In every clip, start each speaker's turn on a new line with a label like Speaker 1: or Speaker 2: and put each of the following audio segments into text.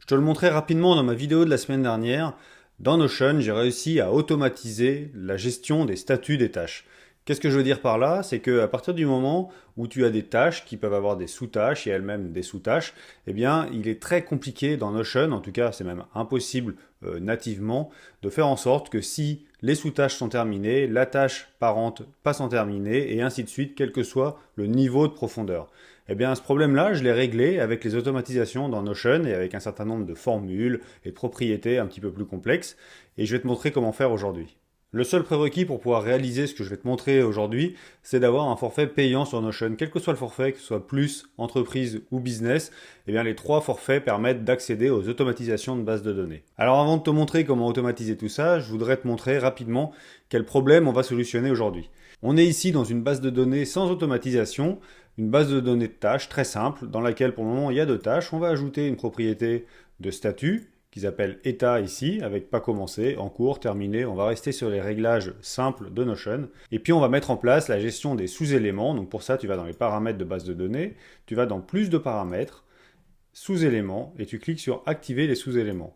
Speaker 1: Je te le montrais rapidement dans ma vidéo de la semaine dernière. Dans Notion, j'ai réussi à automatiser la gestion des statuts des tâches. Qu'est-ce que je veux dire par là? C'est qu'à partir du moment où tu as des tâches qui peuvent avoir des sous-tâches et elles-mêmes des sous-tâches, eh bien, il est très compliqué dans Notion, en tout cas, c'est même impossible nativement, de faire en sorte que si les sous-tâches sont terminées, la tâche parente passe en terminée et ainsi de suite, quel que soit le niveau de profondeur. Eh bien, ce problème-là, je l'ai réglé avec les automatisations dans Notion et avec un certain nombre de formules et de propriétés un petit peu plus complexes. Et je vais te montrer comment faire aujourd'hui. Le seul prérequis pour pouvoir réaliser ce que je vais te montrer aujourd'hui, c'est d'avoir un forfait payant sur Notion. Quel que soit le forfait, que ce soit plus, entreprise ou business, eh bien les trois forfaits permettent d'accéder aux automatisations de bases de données. Alors avant de te montrer comment automatiser tout ça, je voudrais te montrer rapidement quel problème on va solutionner aujourd'hui. On est ici dans une base de données sans automatisation, une base de données de tâches très simple, dans laquelle pour le moment il y a deux tâches. On va ajouter une propriété de statut, qu'ils appellent état ici, avec pas commencé, en cours, terminé. On va rester sur les réglages simples de Notion. Et puis on va mettre en place la gestion des sous-éléments. Donc pour ça, tu vas dans les paramètres de base de données, tu vas dans plus de paramètres, sous-éléments, et tu cliques sur activer les sous-éléments.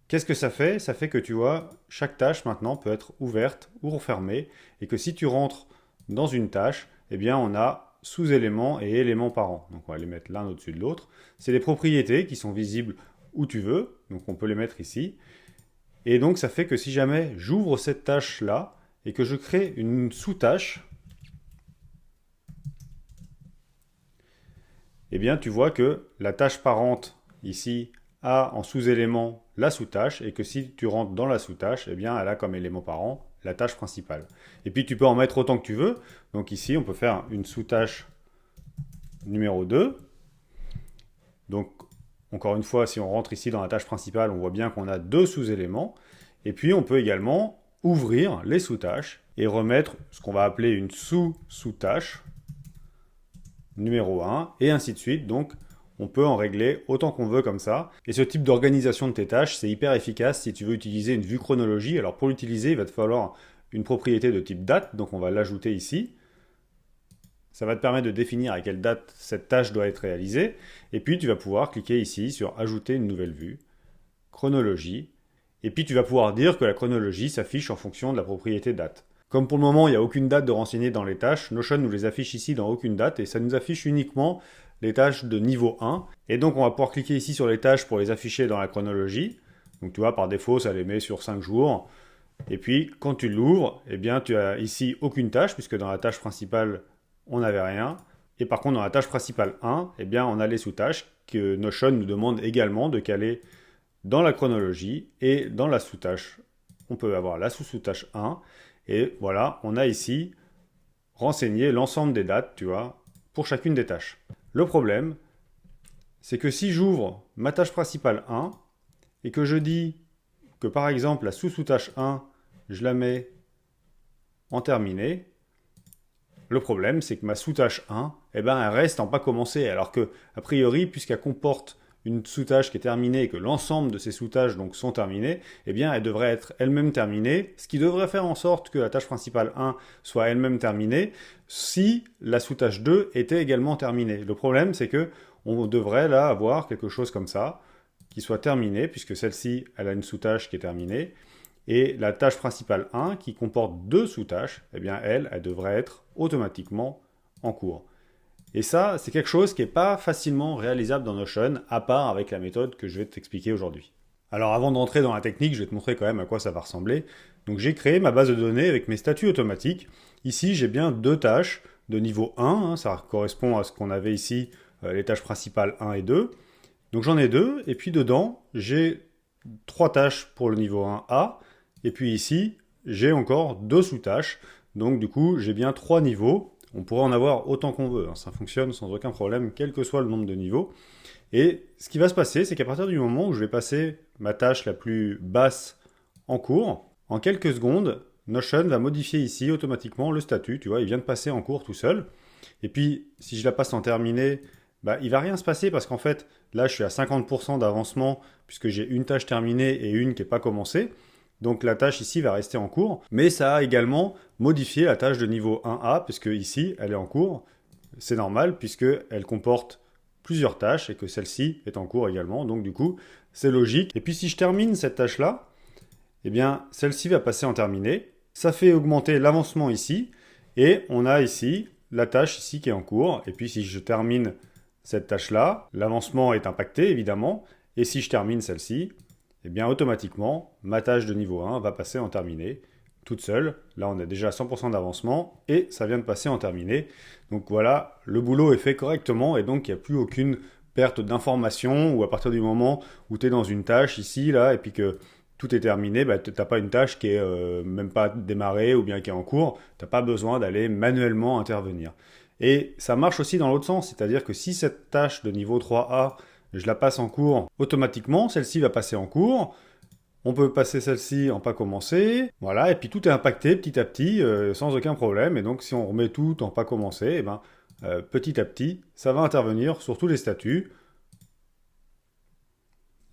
Speaker 1: Qu'est-ce que ça fait? Ça fait que tu vois, chaque tâche maintenant peut être ouverte ou refermée, et que si tu rentres dans une tâche, eh bien on a sous-éléments et éléments parents. Donc on va les mettre l'un au-dessus de l'autre. C'est des propriétés qui sont visibles où tu veux, donc on peut les mettre ici. Et donc ça fait que si jamais j'ouvre cette tâche-là et que je crée une sous-tâche, eh bien tu vois que la tâche parente ici a en sous-élément la sous-tâche et que si tu rentres dans la sous-tâche, eh bien elle a comme élément parent la tâche principale. Et puis tu peux en mettre autant que tu veux. Donc ici on peut faire une sous-tâche numéro 2. Donc encore une fois, si on rentre ici dans la tâche principale, on voit bien qu'on a deux sous-éléments. Et puis, on peut également ouvrir les sous-tâches et remettre ce qu'on va appeler une sous-sous-tâche numéro 1, et ainsi de suite. Donc, on peut en régler autant qu'on veut comme ça. Et ce type d'organisation de tes tâches, c'est hyper efficace si tu veux utiliser une vue chronologie. Alors, pour l'utiliser, il va te falloir une propriété de type date. Donc, on va l'ajouter ici. Ça va te permettre de définir à quelle date cette tâche doit être réalisée. Et puis, tu vas pouvoir cliquer ici sur Ajouter une nouvelle vue, chronologie. Et puis, tu vas pouvoir dire que la chronologie s'affiche en fonction de la propriété date. Comme pour le moment, il n'y a aucune date de renseigner dans les tâches, Notion nous les affiche ici dans aucune date et ça nous affiche uniquement les tâches de niveau 1. Et donc, on va pouvoir cliquer ici sur les tâches pour les afficher dans la chronologie. Donc, tu vois, par défaut, ça les met sur 5 jours. Et puis, quand tu l'ouvres, eh bien, tu as ici aucune tâche puisque dans la tâche principale, on n'avait rien. Et par contre, dans la tâche principale 1, eh bien, on a les sous-tâches que Notion nous demande également de caler dans la chronologie et dans la sous-tâche. On peut avoir la sous-sous-tâche 1. Et voilà, on a ici renseigné l'ensemble des dates, tu vois, pour chacune des tâches. Le problème, c'est que si j'ouvre ma tâche principale 1 et que je dis que par exemple la sous-sous-tâche 1, je la mets en terminé, le problème, c'est que ma sous-tâche 1, eh ben, elle reste en pas commencé, alors que, a priori, puisqu'elle comporte une sous-tâche qui est terminée et que l'ensemble de ces sous-tâches donc sont terminées, eh bien, elle devrait être elle-même terminée, ce qui devrait faire en sorte que la tâche principale 1 soit elle-même terminée, si la sous-tâche 2 était également terminée. Le problème, c'est que on devrait là avoir quelque chose comme ça, qui soit terminé, puisque celle-ci, elle a une sous-tâche qui est terminée, et la tâche principale 1, qui comporte deux sous-tâches, eh bien elle devrait être automatiquement en cours. Et ça, c'est quelque chose qui n'est pas facilement réalisable dans Notion, à part avec la méthode que je vais t'expliquer aujourd'hui. Alors avant de rentrer dans la technique, je vais te montrer quand même à quoi ça va ressembler. Donc j'ai créé ma base de données avec mes statuts automatiques. Ici, j'ai bien deux tâches de niveau 1, ça correspond à ce qu'on avait ici, les tâches principales 1 et 2. Donc j'en ai deux, et puis dedans, j'ai trois tâches pour le niveau 1A, et puis ici, j'ai encore deux sous-tâches. Donc du coup, j'ai bien trois niveaux. On pourrait en avoir autant qu'on veut. Ça fonctionne sans aucun problème, quel que soit le nombre de niveaux. Et ce qui va se passer, c'est qu'à partir du moment où je vais passer ma tâche la plus basse en cours, en quelques secondes, Notion va modifier ici automatiquement le statut. Tu vois, il vient de passer en cours tout seul. Et puis, si je la passe en terminé, il ne va rien se passer parce qu'en fait, là, je suis à 50% d'avancement puisque j'ai une tâche terminée et une qui n'est pas commencée. Donc la tâche ici va rester en cours, mais ça a également modifié la tâche de niveau 1A, puisque ici, elle est en cours. C'est normal, puisqu'elle comporte plusieurs tâches et que celle-ci est en cours également. Donc du coup, c'est logique. Et puis si je termine cette tâche-là, eh bien celle-ci va passer en terminé. Ça fait augmenter l'avancement ici. Et on a ici la tâche ici qui est en cours. Et puis si je termine cette tâche-là, l'avancement est impacté évidemment. Et si je termine celle-ci, eh bien automatiquement, ma tâche de niveau 1 va passer en terminé toute seule. Là, on a déjà 100% d'avancement et ça vient de passer en terminé. Donc voilà, le boulot est fait correctement et donc il n'y a plus aucune perte d'information ou à partir du moment où tu es dans une tâche ici, là, et puis que tout est terminé, bah, tu n'as pas une tâche qui est même pas démarrée ou bien qui est en cours. Tu n'as pas besoin d'aller manuellement intervenir. Et ça marche aussi dans l'autre sens, c'est-à-dire que si cette tâche de niveau 3A, je la passe en cours, automatiquement, celle-ci va passer en cours. On peut passer celle-ci en pas commencé, voilà, et puis tout est impacté petit à petit, sans aucun problème. Et donc si on remet tout en pas commencé, eh ben, petit à petit, ça va intervenir sur tous les statuts.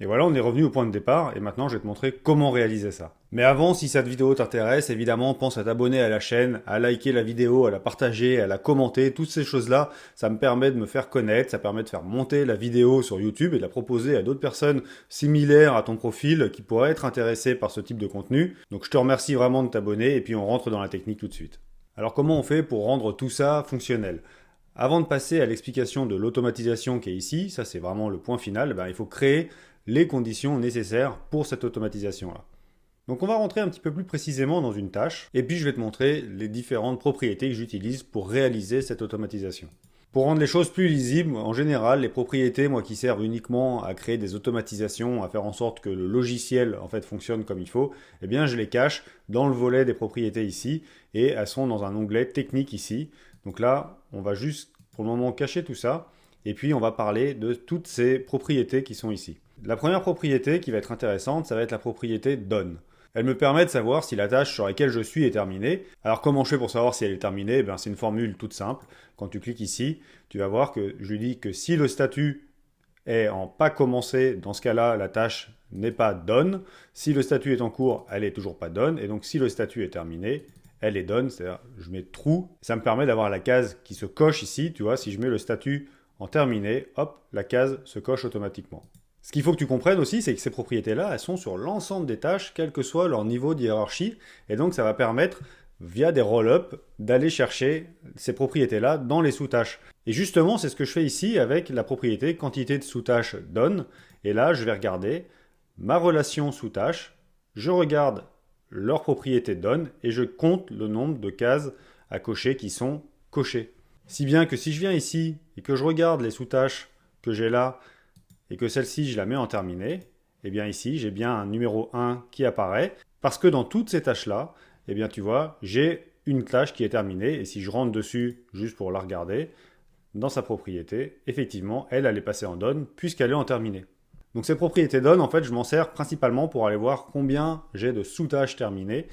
Speaker 1: Et voilà, on est revenu au point de départ, et maintenant je vais te montrer comment réaliser ça. Mais avant, si cette vidéo t'intéresse, évidemment, pense à t'abonner à la chaîne, à liker la vidéo, à la partager, à la commenter, toutes ces choses-là, ça me permet de me faire connaître, ça permet de faire monter la vidéo sur YouTube et de la proposer à d'autres personnes similaires à ton profil qui pourraient être intéressées par ce type de contenu. Donc je te remercie vraiment de t'abonner, et puis on rentre dans la technique tout de suite. Alors comment on fait pour rendre tout ça fonctionnel ? Avant de passer à l'explication de l'automatisation qui est ici, ça c'est vraiment le point final, ben, il faut créer les conditions nécessaires pour cette automatisation-là. Donc on va rentrer un petit peu plus précisément dans une tâche, et puis je vais te montrer les différentes propriétés que j'utilise pour réaliser cette automatisation. Pour rendre les choses plus lisibles, en général, les propriétés, moi, qui servent uniquement à créer des automatisations, à faire en sorte que le logiciel, en fait, fonctionne comme il faut, eh bien, je les cache dans le volet des propriétés ici, et elles sont dans un onglet technique ici. Donc là, on va juste, pour le moment, cacher tout ça, et puis on va parler de toutes ces propriétés qui sont ici. La première propriété qui va être intéressante, ça va être la propriété done. Elle me permet de savoir si la tâche sur laquelle je suis est terminée. Alors comment je fais pour savoir si elle est terminée ? Ben, c'est une formule toute simple. Quand tu cliques ici, tu vas voir que je lui dis que si le statut est en pas commencé, dans ce cas-là, la tâche n'est pas done. Si le statut est en cours, elle est toujours pas done. Et donc si le statut est terminé, elle est done, c'est-à-dire je mets true. Ça me permet d'avoir la case qui se coche ici. Tu vois, si je mets le statut en terminé, hop, la case se coche automatiquement. Ce qu'il faut que tu comprennes aussi, c'est que ces propriétés-là, elles sont sur l'ensemble des tâches, quel que soit leur niveau de hiérarchie. Et donc, ça va permettre, via des roll-up, d'aller chercher ces propriétés-là dans les sous-tâches. Et justement, c'est ce que je fais ici avec la propriété quantité de sous-tâches done. Et là, je vais regarder ma relation sous-tâche. Je regarde leur propriété done et je compte le nombre de cases à cocher qui sont cochées. Si bien que si je viens ici et que je regarde les sous-tâches que j'ai là, et que celle-ci, je la mets en terminé, eh bien ici, j'ai bien un numéro 1 qui apparaît, parce que dans toutes ces tâches-là, eh bien tu vois, j'ai une tâche qui est terminée, et si je rentre dessus, juste pour la regarder, dans sa propriété, effectivement, elle est passée en done, puisqu'elle est en terminé. Donc cette propriété done, en fait, je m'en sers principalement pour aller voir combien j'ai de sous-tâches terminées,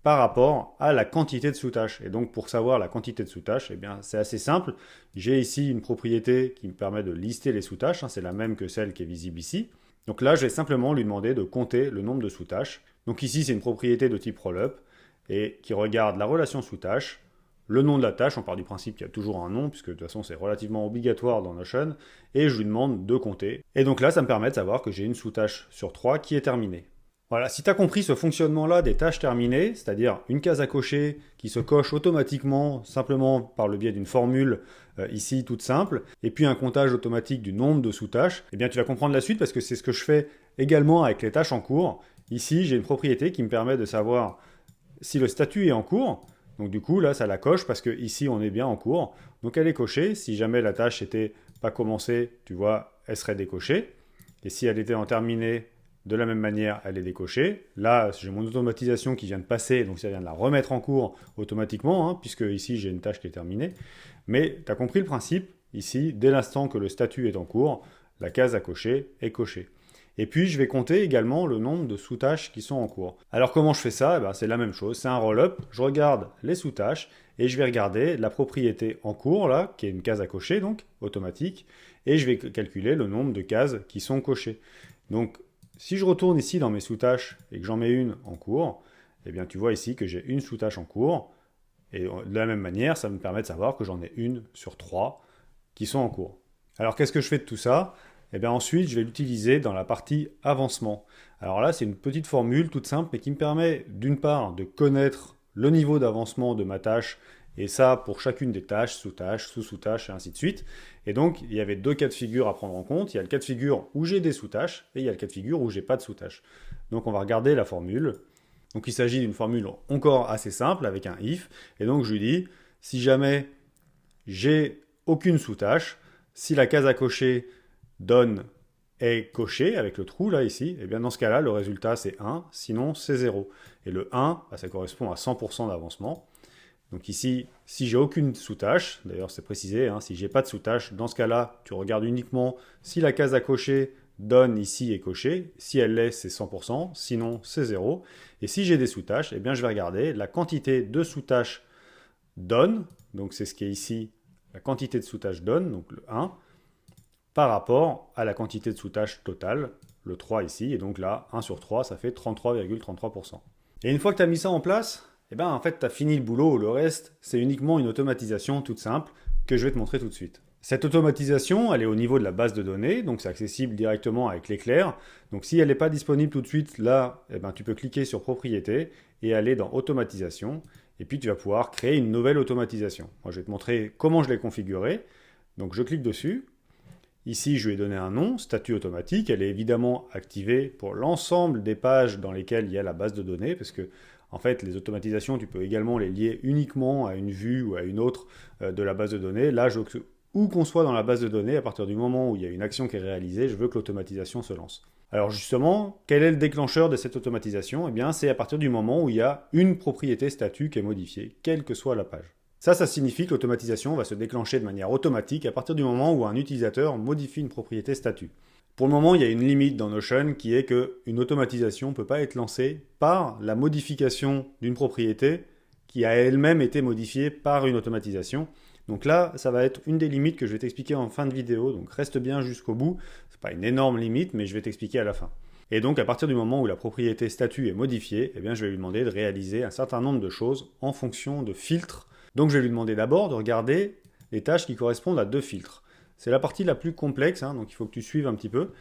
Speaker 1: par rapport à la quantité de sous-tâches. Et donc, pour savoir la quantité de sous-tâches, eh bien, c'est assez simple. J'ai ici une propriété qui me permet de lister les sous-tâches. C'est la même que celle qui est visible ici. Donc là, je vais simplement lui demander de compter le nombre de sous-tâches. Donc ici, c'est une propriété de type rollup et qui regarde la relation sous-tâche, le nom de la tâche. On part du principe qu'il y a toujours un nom, puisque de toute façon, c'est relativement obligatoire dans Notion. Et je lui demande de compter. Et donc là, ça me permet de savoir que j'ai une sous-tâche sur 3 qui est terminée. Voilà, si tu as compris ce fonctionnement-là des tâches terminées, c'est-à-dire une case à cocher qui se coche automatiquement, simplement par le biais d'une formule ici toute simple, et puis un comptage automatique du nombre de sous-tâches, eh bien tu vas comprendre la suite parce que c'est ce que je fais également avec les tâches en cours. Ici, j'ai une propriété qui me permet de savoir si le statut est en cours. Donc du coup, là, ça la coche parce que ici, on est bien en cours. Donc elle est cochée. Si jamais la tâche n'était pas commencée, tu vois, elle serait décochée. Et si elle était en terminé, de la même manière, elle est décochée. Là, j'ai mon automatisation qui vient de passer, donc ça vient de la remettre en cours automatiquement, hein, puisque ici, j'ai une tâche qui est terminée. Mais tu as compris le principe, ici, dès l'instant que le statut est en cours, la case à cocher est cochée. Et puis, je vais compter également le nombre de sous-tâches qui sont en cours. Alors, comment je fais ça ? Eh ben, c'est la même chose, c'est un roll-up. Je regarde les sous-tâches et je vais regarder la propriété en cours, là, qui est une case à cocher, donc, automatique, et je vais calculer le nombre de cases qui sont cochées. Donc, si je retourne ici dans mes sous-tâches et que j'en mets une en cours, eh bien tu vois ici que j'ai une sous-tâche en cours. Et de la même manière, ça me permet de savoir que j'en ai une sur 3 qui sont en cours. Alors qu'est-ce que je fais de tout ça? Eh bien ensuite, je vais l'utiliser dans la partie avancement. Alors là, c'est une petite formule toute simple, mais qui me permet d'une part de connaître le niveau d'avancement de ma tâche, et ça pour chacune des tâches, sous-tâches, sous-sous-tâches, et ainsi de suite. Et donc, il y avait deux cas de figure à prendre en compte. Il y a le cas de figure où j'ai des sous-tâches, et il y a le cas de figure où j'ai pas de sous-tâches. Donc on va regarder la formule. Donc il s'agit d'une formule encore assez simple, avec un if, et donc je lui dis, si jamais j'ai aucune sous-tâche, si la case à cocher donne est cochée avec le trou là ici, et bien dans ce cas-là, le résultat c'est 1, sinon c'est 0. Et le 1, bah, ça correspond à 100% d'avancement. Donc ici, si j'ai aucune sous-tâche, d'ailleurs c'est précisé, hein, si j'ai pas de sous-tâche, dans ce cas-là, tu regardes uniquement si la case à cocher donne ici est cochée. Si elle l'est, c'est 100%, sinon c'est 0. Et si j'ai des sous-tâches, eh bien je vais regarder la quantité de sous-tâches donne, donc c'est ce qui est ici, la quantité de sous-tâches donne, donc le 1, par rapport à la quantité de sous-tâches totale, le 3 ici, et donc là, 1 sur 3, ça fait 33,33%. Et une fois que tu as mis ça en place, eh ben, en fait, tu as fini le boulot. Le reste, c'est uniquement une automatisation toute simple que je vais te montrer tout de suite. Cette automatisation, elle est au niveau de la base de données, donc c'est accessible directement avec l'éclair. Donc si elle n'est pas disponible tout de suite, là, eh ben, tu peux cliquer sur Propriétés et aller dans Automatisation. Et puis tu vas pouvoir créer une nouvelle automatisation. Moi, je vais te montrer comment je l'ai configurée. Donc je clique dessus. Ici, je lui ai donné un nom, statut automatique. Elle est évidemment activée pour l'ensemble des pages dans lesquelles il y a la base de données, parce que en fait, les automatisations, tu peux également les lier uniquement à une vue ou à une autre de la base de données. Là, où qu'on soit dans la base de données, à partir du moment où il y a une action qui est réalisée, je veux que l'automatisation se lance. Alors justement, quel est le déclencheur de cette automatisation? Eh bien, c'est à partir du moment où il y a une propriété statut qui est modifiée, quelle que soit la page. Ça signifie que l'automatisation va se déclencher de manière automatique à partir du moment où un utilisateur modifie une propriété statut. Pour le moment, il y a une limite dans Notion qui est qu'une automatisation ne peut pas être lancée par la modification d'une propriété qui a elle-même été modifiée par une automatisation. Donc là, ça va être une des limites que je vais t'expliquer en fin de vidéo, donc reste bien jusqu'au bout. Ce n'est pas une énorme limite, mais je vais t'expliquer à la fin. Et donc, à partir du moment où la propriété statut est modifiée, eh bien, je vais lui demander de réaliser un certain nombre de choses en fonction de filtres. Donc, je vais lui demander d'abord de regarder les tâches qui correspondent à deux filtres. C'est la partie la plus complexe, hein, donc il faut que tu suives un petit peu.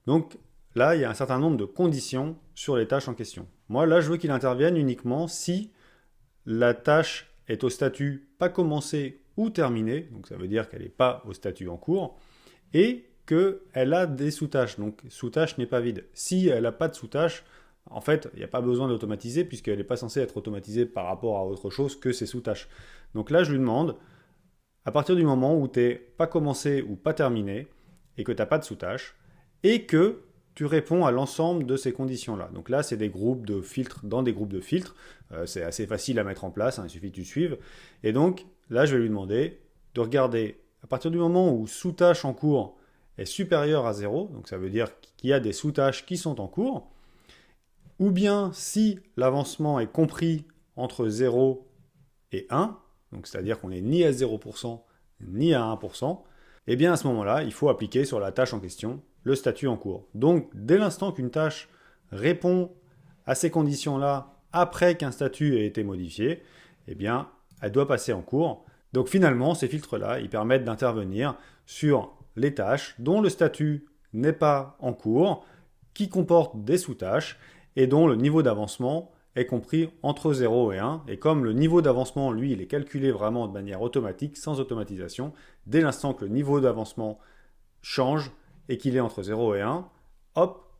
Speaker 1: Donc là, il y a un certain nombre de conditions sur les tâches en question. Moi, là, je veux qu'il intervienne uniquement si la tâche est au statut pas commencé ou terminé, donc ça veut dire qu'elle n'est pas au statut en cours, et qu'elle a des sous-tâches, donc sous-tâche n'est pas vide. Si elle n'a pas de sous-tâches, en fait, il n'y a pas besoin d'automatiser puisqu'elle n'est pas censée être automatisée par rapport à autre chose que ses sous-tâches. Donc là, je lui demande, à partir du moment où tu n'es pas commencé ou pas terminé, et que tu n'as pas de sous-tâches, et que tu réponds à l'ensemble de ces conditions-là. Donc là, c'est des groupes de filtres dans des groupes de filtres. C'est assez facile à mettre en place, hein, il suffit que tu suives. Et donc, là, je vais lui demander de regarder, à partir du moment où sous-tâche en cours est supérieure à 0, donc ça veut dire qu'il y a des sous-tâches qui sont en cours, ou bien si l'avancement est compris entre 0 et 1, donc c'est-à-dire qu'on n'est ni à 0% ni à 1%, et bien à ce moment-là, il faut appliquer sur la tâche en question le statut en cours. Donc dès l'instant qu'une tâche répond à ces conditions-là après qu'un statut ait été modifié, eh bien elle doit passer en cours. Donc finalement, ces filtres-là, ils permettent d'intervenir sur les tâches dont le statut n'est pas en cours, qui comportent des sous-tâches et dont le niveau d'avancement est compris entre 0 et 1. Et comme le niveau d'avancement, lui, il est calculé vraiment de manière automatique, sans automatisation, dès l'instant que le niveau d'avancement change et qu'il est entre 0 et 1, hop,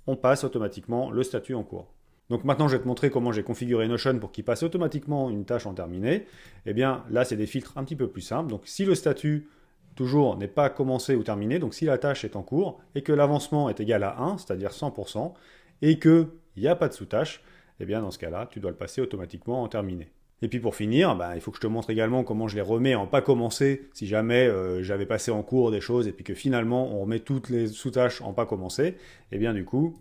Speaker 1: on passe automatiquement le statut en cours. Donc maintenant, je vais te montrer comment j'ai configuré Notion pour qu'il passe automatiquement une tâche en terminé. Eh bien, là, c'est des filtres un petit peu plus simples. Donc si le statut, toujours, n'est pas commencé ou terminé, donc si la tâche est en cours et que l'avancement est égal à 1, c'est-à-dire 100%, et qu'il n'y a pas de sous-tâche, eh bien dans ce cas-là, tu dois le passer automatiquement en terminé. Et puis pour finir, il faut que je te montre également comment je les remets en pas commencé, si jamais j'avais passé en cours des choses et puis que finalement on remet toutes les sous-tâches en pas commencé, et bien du coup,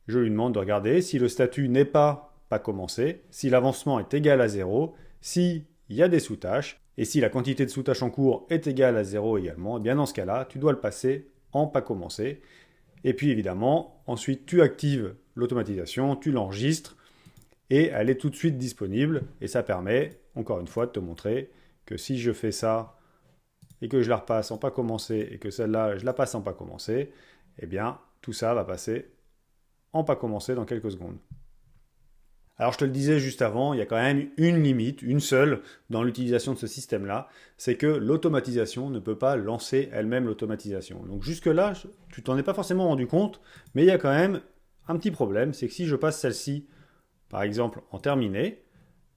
Speaker 1: je lui demande de regarder si le statut n'est pas commencé, si l'avancement est égal à 0, s'il y a des sous-tâches, et si la quantité de sous-tâches en cours est égale à 0 également, et bien dans ce cas-là, tu dois le passer en pas commencé. Et puis évidemment, ensuite tu actives l'automatisation, tu l'enregistres, et elle est tout de suite disponible. Et ça permet, encore une fois, de te montrer que si je fais ça et que je la repasse en pas commencé et que celle-là, je la passe en pas commencé, eh bien, tout ça va passer en pas commencé dans quelques secondes. Alors je te le disais juste avant, il y a quand même une limite, une seule, dans l'utilisation de ce système-là, c'est que l'automatisation ne peut pas lancer elle-même l'automatisation. Donc jusque-là, tu t'en es pas forcément rendu compte, mais il y a quand même un petit problème, c'est que si je passe celle-ci, par exemple, en terminé,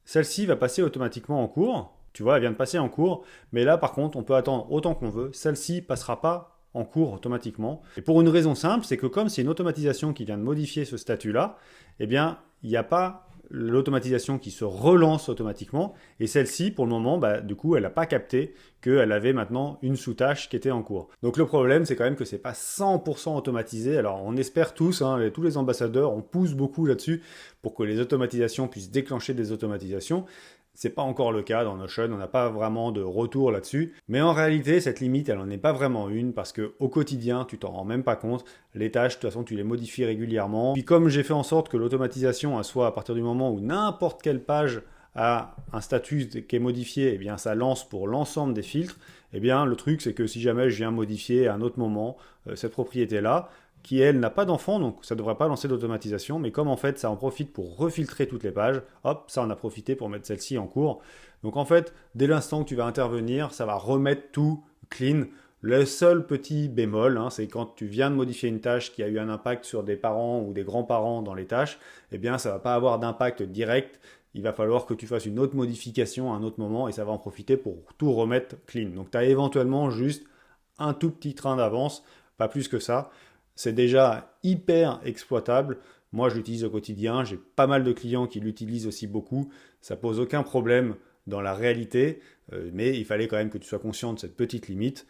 Speaker 1: celle-ci va passer automatiquement en cours. Tu vois, elle vient de passer en cours, mais là par contre, on peut attendre autant qu'on veut, celle-ci passera pas en cours automatiquement. Et pour une raison simple, c'est que comme c'est une automatisation qui vient de modifier ce statut-là, eh bien, il n'y a pas l'automatisation qui se relance automatiquement, et celle-ci, pour le moment, du coup, elle n'a pas capté qu'elle avait maintenant une sous-tâche qui était en cours. Donc le problème, c'est quand même que c'est pas 100% automatisé. Alors on espère tous, hein, tous les ambassadeurs, on pousse beaucoup là-dessus pour que les automatisations puissent déclencher des automatisations. C'est pas encore le cas dans Notion, on n'a pas vraiment de retour là-dessus. Mais en réalité, cette limite, elle n'en est pas vraiment une parce que au quotidien, tu t'en rends même pas compte. Les tâches, de toute façon, tu les modifies régulièrement. Puis comme j'ai fait en sorte que l'automatisation soit à partir du moment où n'importe quelle page a un statut qui est modifié, eh bien ça lance pour l'ensemble des filtres. Eh bien le truc, c'est que si jamais je viens modifier à un autre moment cette propriété-là, qui elle n'a pas d'enfant, donc ça ne devrait pas lancer d'automatisation, mais comme en fait ça en profite pour refiltrer toutes les pages, hop, ça en a profité pour mettre celle-ci en cours. Donc en fait, dès l'instant que tu vas intervenir, ça va remettre tout clean. Le seul petit bémol, hein, c'est quand tu viens de modifier une tâche qui a eu un impact sur des parents ou des grands-parents dans les tâches, eh bien ça ne va pas avoir d'impact direct. Il va falloir que tu fasses une autre modification à un autre moment et ça va en profiter pour tout remettre clean. Donc tu as éventuellement juste un tout petit train d'avance, pas plus que ça. C'est déjà hyper exploitable. Moi, je l'utilise au quotidien. J'ai pas mal de clients qui l'utilisent aussi beaucoup. Ça pose aucun problème dans la réalité, mais il fallait quand même que tu sois conscient de cette petite limite.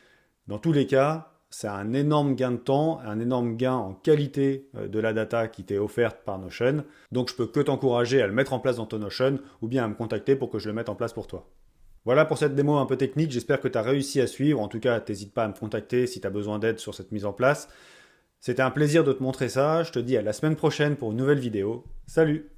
Speaker 1: Dans tous les cas, c'est un énorme gain de temps, un énorme gain en qualité de la data qui t'est offerte par Notion. Donc, je peux que t'encourager à le mettre en place dans ton Notion ou bien à me contacter pour que je le mette en place pour toi. Voilà pour cette démo un peu technique. J'espère que tu as réussi à suivre. En tout cas, n'hésite pas à me contacter si tu as besoin d'aide sur cette mise en place. C'était un plaisir de te montrer ça. Je te dis à la semaine prochaine pour une nouvelle vidéo. Salut!